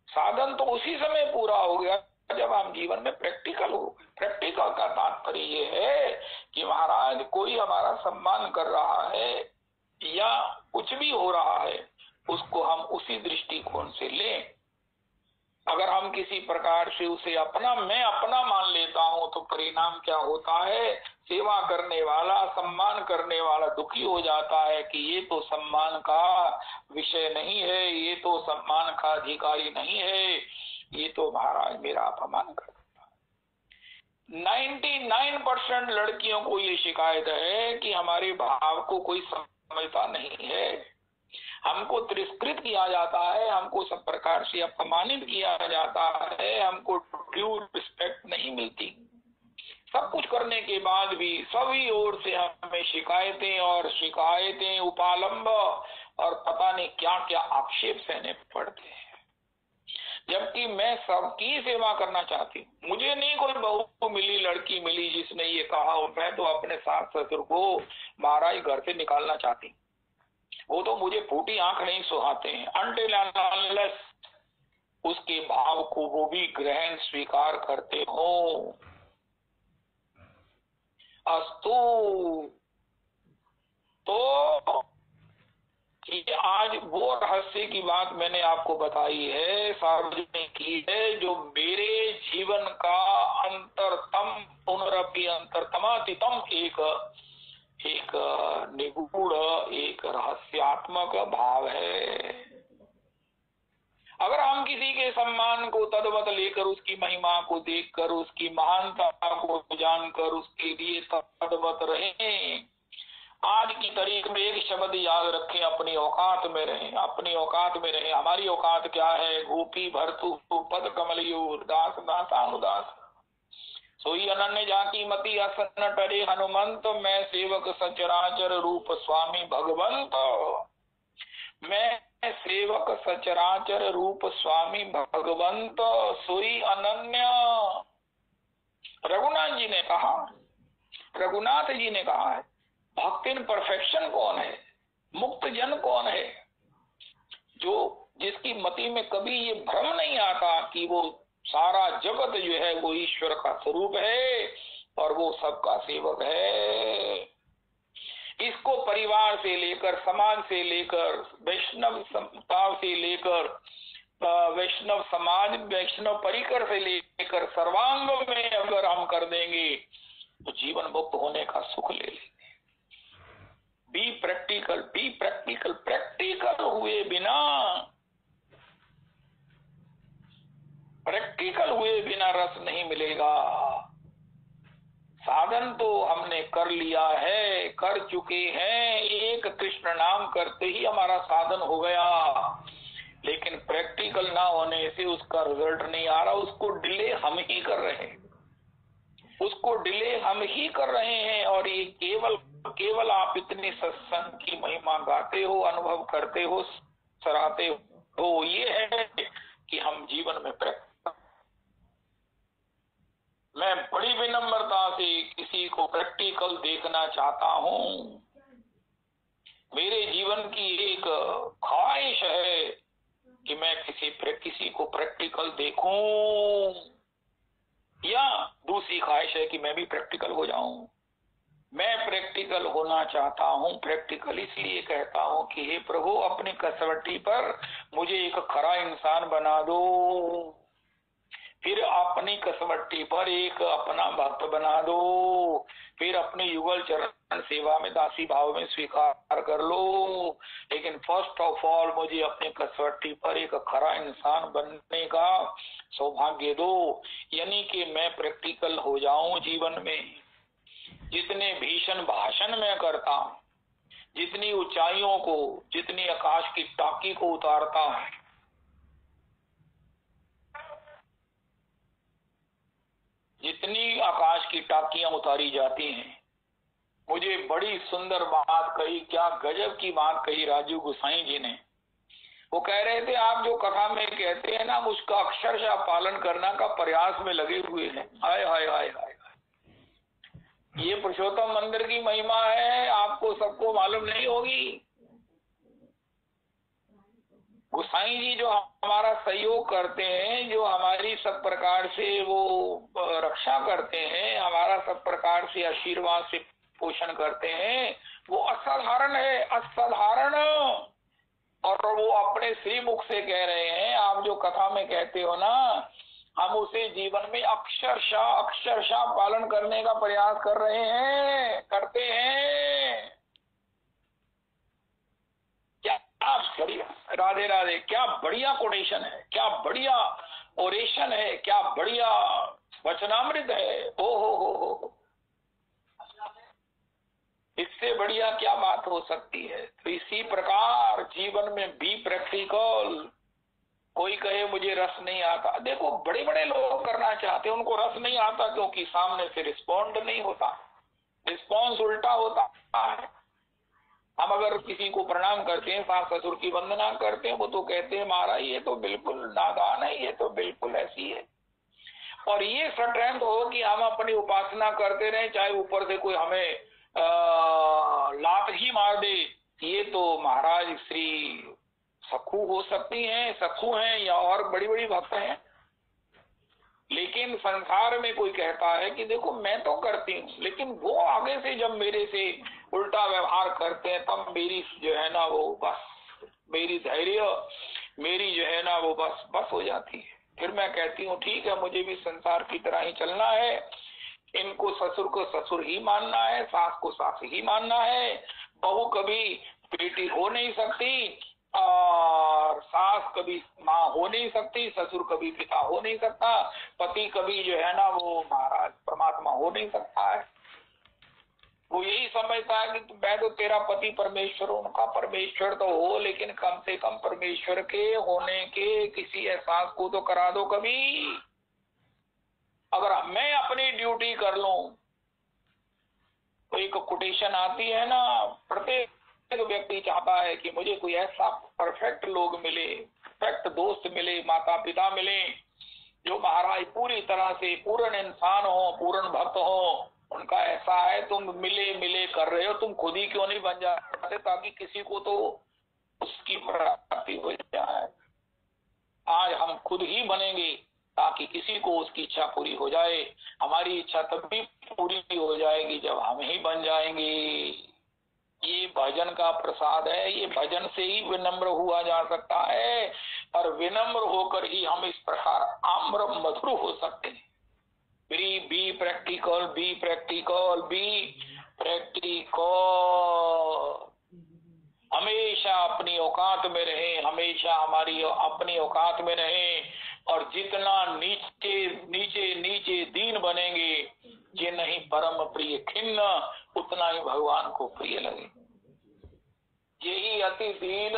साधन तो उसी समय पूरा हो गया जब हम जीवन में प्रैक्टिकल हो गए। प्रैक्टिकल का तात्पर्य ये है कि महाराज कोई हमारा सम्मान कर रहा है या कुछ भी हो रहा है, उसको हम उसी दृष्टिकोण से लें। अगर हम किसी प्रकार से उसे मैं अपना मान लेता हूं तो परिणाम क्या होता है, सेवा करने वाला सम्मान करने वाला दुखी हो जाता है कि ये तो सम्मान का विषय नहीं है, ये तो सम्मान का अधिकारी नहीं है, ये तो महाराज मेरा अपमान करता है। 99% लड़कियों को ये शिकायत है कि हमारे भाव को कोई समझता नहीं है, हमको तिरस्कृत किया जाता है, हमको सब प्रकार से अपमानित किया जाता है, हमको ड्यू रिस्पेक्ट नहीं मिलती। सब कुछ करने के बाद भी सभी ओर से हमें शिकायतें उपालंब और पता नहीं क्या क्या आक्षेप सहने पड़ते हैं। जबकि मैं सबकी सेवा करना चाहती हूँ, मुझे नहीं कोई बहू मिली, लड़की मिली जिसने ये कहा मैं तो अपने सास ससुर को महाराज घर से निकालना चाहती, वो तो मुझे फूटी आंख नहीं सुहाते हैं, अनटिल अनलेस उसके भाव को वो भी ग्रहण स्वीकार करते हो। अस्तु, तो ये आज वो रहस्य की बात मैंने आपको बताई है, सार्वजनिक की है, जो मेरे जीवन का अंतरतम पुनरपि अंतरतमातीतम एक एक निगूढ़, एक रहस्यात्मक भाव है। अगर हम किसी के सम्मान को तदवत लेकर, उसकी महिमा को देखकर, उसकी महानता को जानकर उसके लिए तदवत रहें, आज की तारीख में एक शब्द याद रखें, अपनी औकात में रहें, अपनी औकात में रहें। हमारी औकात क्या है? गोपी भरतु पद कमलयूर दास दासानुदास, सोई अनन्य जाति मति असन टरे हनुमंत, मैं सेवक सचराचर रूप स्वामी भगवंत, मैं सेवक सचराचर रूप स्वामी भगवंत, सोई अनन्य। रघुनाथ जी ने कहा, रघुनाथ जी ने कहा है, भक्त इन परफेक्शन कौन है? मुक्त जन कौन है? जो जिसकी मति में कभी ये भ्रम नहीं आता कि वो सारा जगत जो है वो ईश्वर का स्वरूप है और वो सबका सेवक है। इसको परिवार से लेकर, समाज से लेकर, वैष्णव संताव से लेकर, वैष्णव समाज, वैष्णव परिकर से लेकर सर्वांग में अगर हम कर देंगे तो जीवन मुक्त होने का सुख ले लेंगे। Be practical, be practical. Practical हुए बिना, प्रैक्टिकल हुए बिना रस नहीं मिलेगा। साधन तो हमने कर लिया है, कर चुके हैं, एक कृष्ण नाम करते ही हमारा साधन हो गया, लेकिन प्रैक्टिकल ना होने से उसका रिजल्ट नहीं आ रहा। उसको डिले हम ही कर रहे हैं, उसको डिले हम ही कर रहे हैं। और ये केवल आप इतने सत्संग की महिमा गाते हो, अनुभव करते हो, सराहते हो, ये है कि हम जीवन में मैं बड़ी विनम्रता से किसी को प्रैक्टिकल देखना चाहता हूँ। मेरे जीवन की एक ख्वाहिश है कि मैं किसी को प्रैक्टिकल देखूं, या दूसरी ख्वाहिश है कि मैं भी प्रैक्टिकल हो जाऊं। मैं प्रैक्टिकल होना चाहता हूं। प्रैक्टिकल इसलिए कहता हूं कि हे प्रभु, अपनी कसवटी पर मुझे एक खरा इंसान बना दो, फिर अपनी कसवटी पर एक अपना भक्त बना दो, फिर अपने युगल चरण सेवा में दासी भाव में स्वीकार कर लो, लेकिन फर्स्ट ऑफ ऑल मुझे अपने कसवटी पर एक खरा इंसान बनने का सौभाग्य दो। यानी कि मैं प्रैक्टिकल हो जाऊं जीवन में। जितने भीषण भाषण मैं करता हूं, जितनी ऊंचाइयों को, जितनी आकाश की टाकी को उतारता है, जितनी आकाश की टाकियां उतारी जाती हैं, मुझे बड़ी सुंदर बात कही, क्या गजब की बात कही राजू गोसाई जी ने। वो कह रहे थे, आप जो कथा में कहते हैं ना, उसका अक्षरशः पालन करना का प्रयास में लगे हुए हैं। हाय हाय हाय हाय, ये पुरुषोत्तम मंदिर की महिमा है, आपको सबको मालूम नहीं होगी। गोसाई जी जो हमारा सहयोग करते हैं, जो हमारी सब प्रकार से वो रक्षा करते हैं, हमारा सब प्रकार से आशीर्वाद से पोषण करते हैं, वो असाधारण है, असाधारण। और वो अपने श्रीमुख से कह रहे हैं, आप जो कथा में कहते हो ना, हम उसे जीवन में अक्षरशः पालन करने का प्रयास कर रहे हैं, करते हैं। क्या बढ़िया, राधे राधे, क्या बढ़िया कोटेशन है, क्या बढ़िया ओरेशन है, क्या बढ़िया वचनामृत है। ओ हो, इससे बढ़िया क्या बात हो सकती है। तो इसी प्रकार जीवन में भी प्रैक्टिकल। कोई कहे मुझे रस नहीं आता, देखो बड़े बड़े लोग करना चाहते हैं, उनको रस नहीं आता क्योंकि सामने से रिस्पॉन्ड नहीं होता, रिस्पॉन्स उल्टा होता है। हम अगर किसी को प्रणाम करते हैं, सास ससुर की वंदना करते हैं, वो तो कहते हैं महाराज ये तो बिल्कुल नादान है, ये तो बिल्कुल ऐसी है। और ये स्ट्रेंथ हो कि हम अपनी उपासना करते रहे, चाहे ऊपर से कोई हमें लात ही मार दे, ये तो महाराज श्री सखू हो सकती हैं, सखू हैं या और बड़ी बड़ी भक्त हैं। लेकिन संसार में कोई कहता है कि देखो मैं तो करती हूँ, लेकिन वो आगे से जब मेरे से उल्टा व्यवहार करते हैं, तब मेरी जो है ना वो बस, मेरी धैर्य, मेरी जो है ना वो बस हो जाती है। फिर मैं कहती हूँ ठीक है, मुझे भी संसार की तरह ही चलना है, इनको ससुर को ससुर ही मानना है, सास को सास ही मानना है। बहू कभी बेटी हो नहीं सकती और सास कभी माँ हो नहीं सकती, ससुर कभी पिता हो नहीं सकता, पति कभी जो है ना वो महाराज परमात्मा हो नहीं सकता है। वो यही समझता है कि मैं तो तेरा पति परमेश्वर, उनका परमेश्वर तो हो, लेकिन कम से कम परमेश्वर के होने के किसी एहसास को तो करा दो कभी। अगर मैं अपनी ड्यूटी कर लूं तो एक कोटेशन आती है ना, प्रत्येक व्यक्ति चाहता है कि मुझे कोई ऐसा परफेक्ट लोग मिले, परफेक्ट दोस्त मिले, माता पिता मिले, जो महाराज पूरी तरह से पूर्ण इंसान हो, पूर्ण भक्त हो। उनका ऐसा है, तुम मिले मिले कर रहे हो, तुम खुद ही क्यों नहीं बन जाते ताकि किसी को तो उसकी प्राप्ति हो जाए। आज हम खुद ही बनेंगे ताकि किसी को उसकी इच्छा पूरी हो जाए। हमारी इच्छा तभी पूरी हो जाएगी जब हम ही बन जाएंगे। ये भजन का प्रसाद है, ये भजन से ही विनम्र हुआ जा सकता है, और विनम्र होकर ही हम इस प्रकार आम्र मधुर हो सकते हैं। Be practical, be practical, be practical. हमेशा अपनी औकात में रहे, हमेशा हमारी अपनी औकात में रहे, और जितना नीचे नीचे नीचे दीन बनेंगे, ये नहीं परम प्रिय खिन्न, उतना ही भगवान को प्रिय लगे। यही अति दीन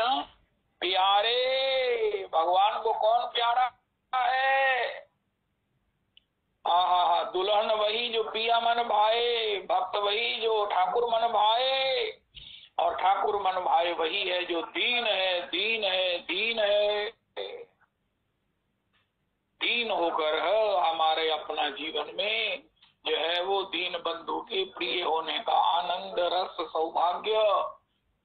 प्यारे। भगवान को कौन प्यारा है? हाँ, दुल्हन वही जो पिया मन भाए, भक्त वही जो ठाकुर मन भाए, और ठाकुर मन भाए वही है जो दीन है, दीन है, दीन है। दीन होकर हमारे अपना जीवन में जो है वो दीन बंधु के प्रिय होने का आनंद रस सौभाग्य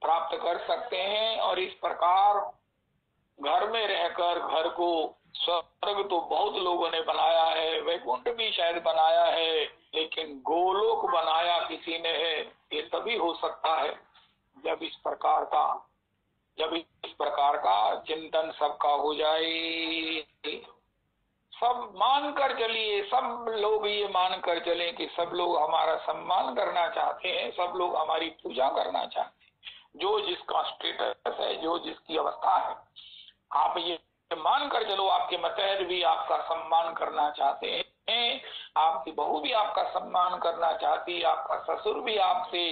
प्राप्त कर सकते हैं। और इस प्रकार घर में रहकर, घर को स्वर्ग तो बहुत लोगों ने बनाया है, वैकुंठ भी शायद बनाया है, लेकिन गोलोक बनाया किसी ने है। ये तभी हो सकता है जब इस प्रकार का चिंतन सबका हो जाए। सब मान कर चलिए, सब लोग ये मान कर चले कि सब लोग हमारा सम्मान करना चाहते हैं, सब लोग हमारी पूजा करना चाहते हैं। जो जिसका स्टेटस है, जो जिसकी अवस्था है, आप ये मान कर चलो, आपके मतहत भी आपका सम्मान करना चाहते हैं, आपकी बहू भी आपका सम्मान करना चाहती है, आपका ससुर भी आपसे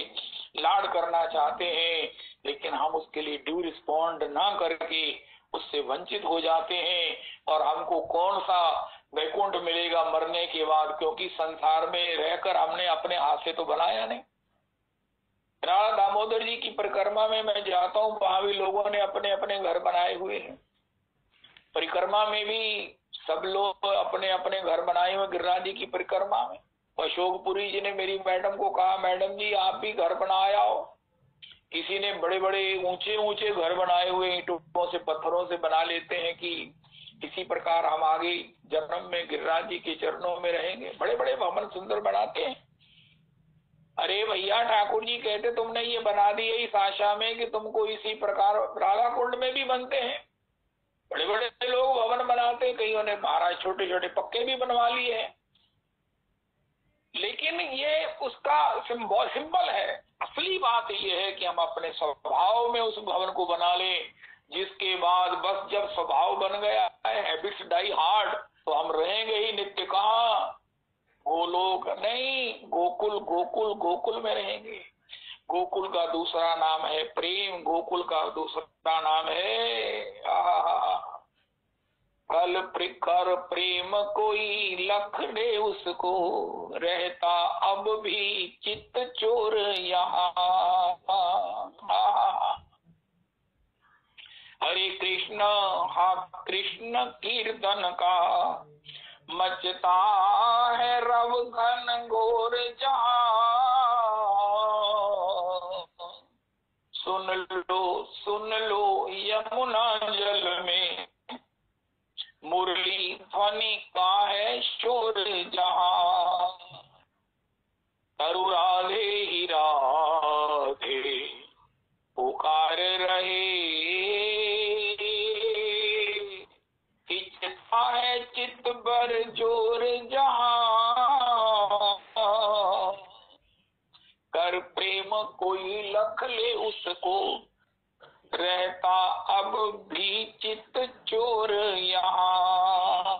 लाड करना चाहते हैं, लेकिन हम उसके लिए ड्यू रिस्पॉन्ड ना करके उससे वंचित हो जाते हैं। और हमको कौन सा वैकुंठ मिलेगा मरने के बाद, क्योंकि संसार में रहकर हमने अपने हाथ से तो बनाया नहीं। राणा दामोदर जी की परिक्रमा में मैं जाता हूँ, वहां भी लोगों ने अपने अपने घर बनाए हुए हैं। परिक्रमा में भी सब लोग अपने अपने घर बनाए हुए, गिरिराज जी की परिक्रमा में। अशोकपुरी जी ने मेरी मैडम को कहा, मैडम जी आप भी घर बनाया हो। किसी ने बड़े बड़े ऊंचे ऊंचे घर बनाए हुए, ईंटों से पत्थरों से बना लेते हैं कि इसी प्रकार हम आगे जन्म में गिरिराज जी के चरणों में रहेंगे। बड़े बड़े भवन सुंदर बनाते हैं। अरे भैया, ठाकुर जी कहते तुमने ये बना दिए इस आशा में कि तुमको इसी प्रकार राधा कुंड में भी बनते हैं। बड़े बड़े लोग भवन बनाते हैं, कईयों ने महाराज छोटे छोटे पक्के भी बनवा लिए हैं, लेकिन ये उसका सिंबल है। असली बात ये है कि हम अपने स्वभाव में उस भवन को बना लें, जिसके बाद बस जब स्वभाव बन गया है, हैबिट्स डाई हार्ड, तो हम रहेंगे ही नित्य कहाँ? गोलोक नहीं, गोकुल, गोकुल, गोकुल में रहेंगे। गोकुल का दूसरा नाम है प्रेम, गोकुल का दूसरा नाम है कल प्रखर प्रेम कोई लख दे उसको, रहता अब भी चित्त चोर यहाँ। हरे कृष्ण, हा कृष्ण कीर्तन का मचता है रव घन घोर जहाँ। सुन लो यमुना जल में मुरली ध्वनि का है शोर जहाँ। तरु राधे ही राधे पुकार रहे, इच्छा है चित्त बर जोर जहाँ। उसको, रहता अब भी चित चोर यहाँ,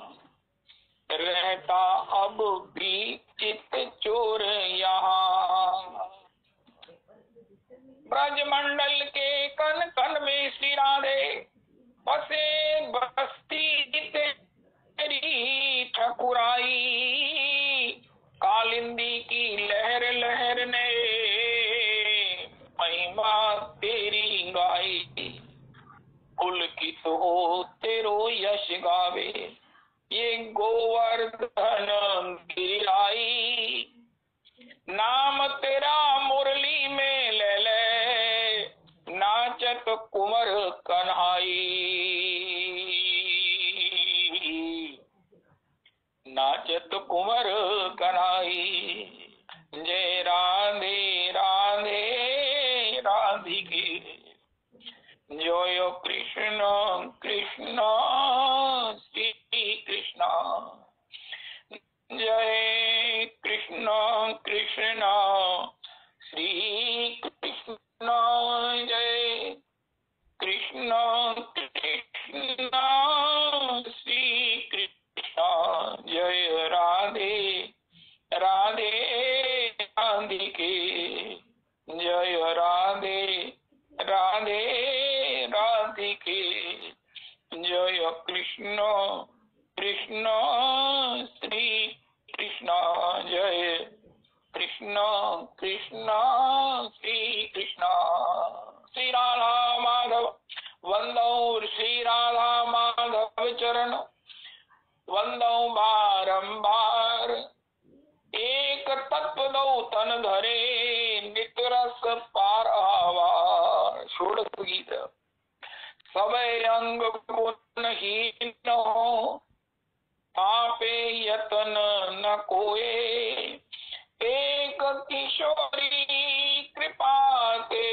रहता अब भी चित चोर यहाँ। ब्रजमंडल के कन कन में श्री राधे, बसे बस्ती तेरी ठकुराई, कालिंदी की लहर लहर ने महिमा तेरी गाई, पुलकित हो तेरो यश गावे, ये गोवर्धन गिराई। नाम तेरा मुरली में ले ले, नाचत कुंवर कन्हाई, नाचत कुंवर कन्हाई। जय राधे राधे राधिके, जय कृष्ण कृष्ण श्री कृष्ण, जय कृष्ण कृष्ण श्री कृष्ण, जय कृष्ण कृष्ण श्री कृष्ण, जय राधे राधे राधिके, जय राधे राधे राधिके, जय कृष्ण कृष्ण श्री कृष्ण, जय कृष्ण कृष्ण श्री कृष्ण। श्री राधा माधव वंदौ, श्री राधा माधव चरण वंदौ बारंबार, एक तत्व दो तन धरे, नित रस पारावार। षोडश गीत। सब अंग गुणहीन हो, पापे यतन न कोए, एक किशोरी कृपा ते,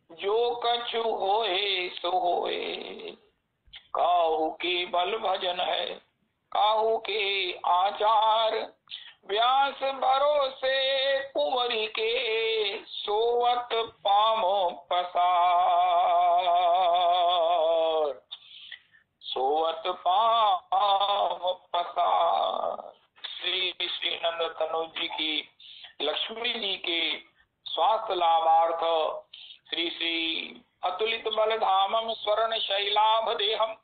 जो कछु होए सो होए। काहू के बल भजन है, काहू के आचार, व्यास भरोसे कुंवरी के, सोवत पामो पसार, सोवत पामो पसार। श्री श्री नंद तनुज जी की, लक्ष्मी जी के स्वास्थ्य लाभार्थ श्री श्री अतुलित बल धामम स्वर्ण शैलाभ देहम,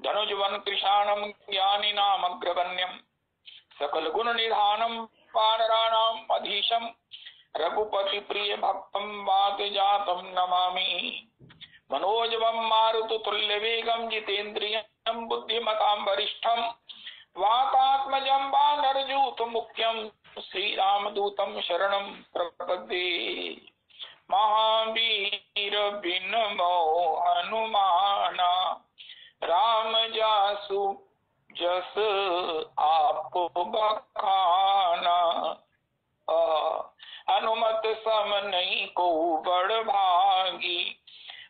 धनुजवन कृशाणम ज्ञानी नाम अग्रगण्यम, सकल गुण निधानम वानराणाम अधीशम, रघुपति प्रिय भक्तम वात जातम नमामि। मनोजवम मारुत तुल्य वेगम जितेन्द्रियम बुद्धिमताम वरिष्ठम, वातात्मजं वानरयूथ मुख्यम, श्रीराम दूतम शरणं प्रपद्ये। महावीर बिनमो हनुमाना, राम जासु जस आपको बखाना। हनुमत सम नहीं को बड़ भागी,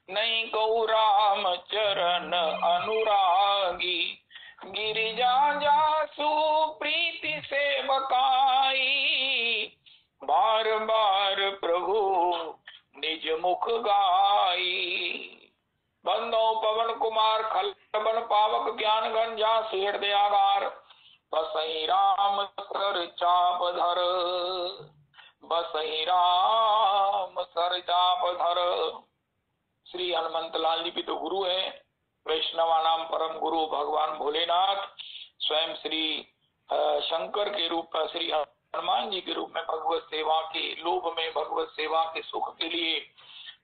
नहीं को राम चरण अनुरागी। गिरिजा जासु प्रीति से बकाई, बार बार प्रभु निज मुख गाई। बंदो पवन कुमार खल बन पावक, ज्ञान गण जासु हृदयागार। बसई राम सर चाप धर, बसई राम सर चाप धर। श्री हनुमंत लाल जी भी तो गुरु है, वैष्णवानाम परम गुरु भगवान भोलेनाथ स्वयं श्री शंकर के रूप में, श्री हनुमान जी के रूप में भगवत सेवा के लोभ में, भगवत सेवा के सुख के लिए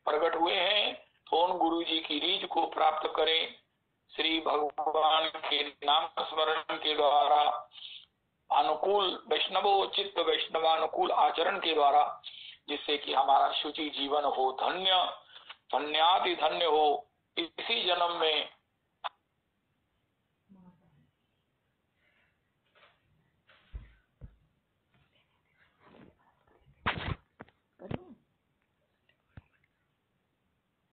प्रकट हुए हैं। तो उन गुरु जी की रीझ को प्राप्त करें, श्री भगवान के नाम स्मरण के द्वारा, अनुकूल वैष्णवोचित वैष्णवानुकूल आचरण के द्वारा, जिससे कि हमारा शुचि जीवन हो, धन्य धन्याति धन्य हो। इसी जन्म में